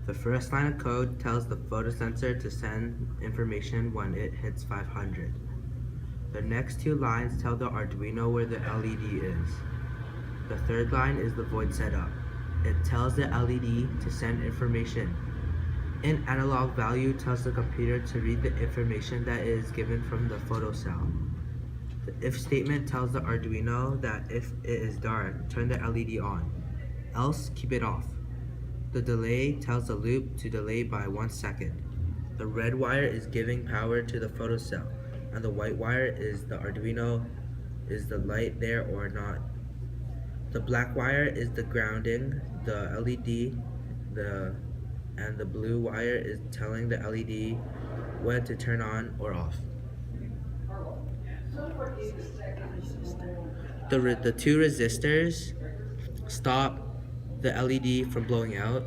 The first line of code tells the photosensor to send information when it hits 500. The next two lines tell the Arduino where the LED is. The third line is the void setup. It tells the LED to send information. An analog value tells the computer to read the information that is given from the photocell. The if statement tells the Arduino that if it is dark, turn the LED on, else keep it off. The delay tells the loop to delay by 1 second. The red wire is giving power to the photocell, and the white wire is the Arduino, is the light there or not. The black wire is the grounding, the LED, and the blue wire is telling the LED when to turn on or off. The two resistors stop the LED from blowing out.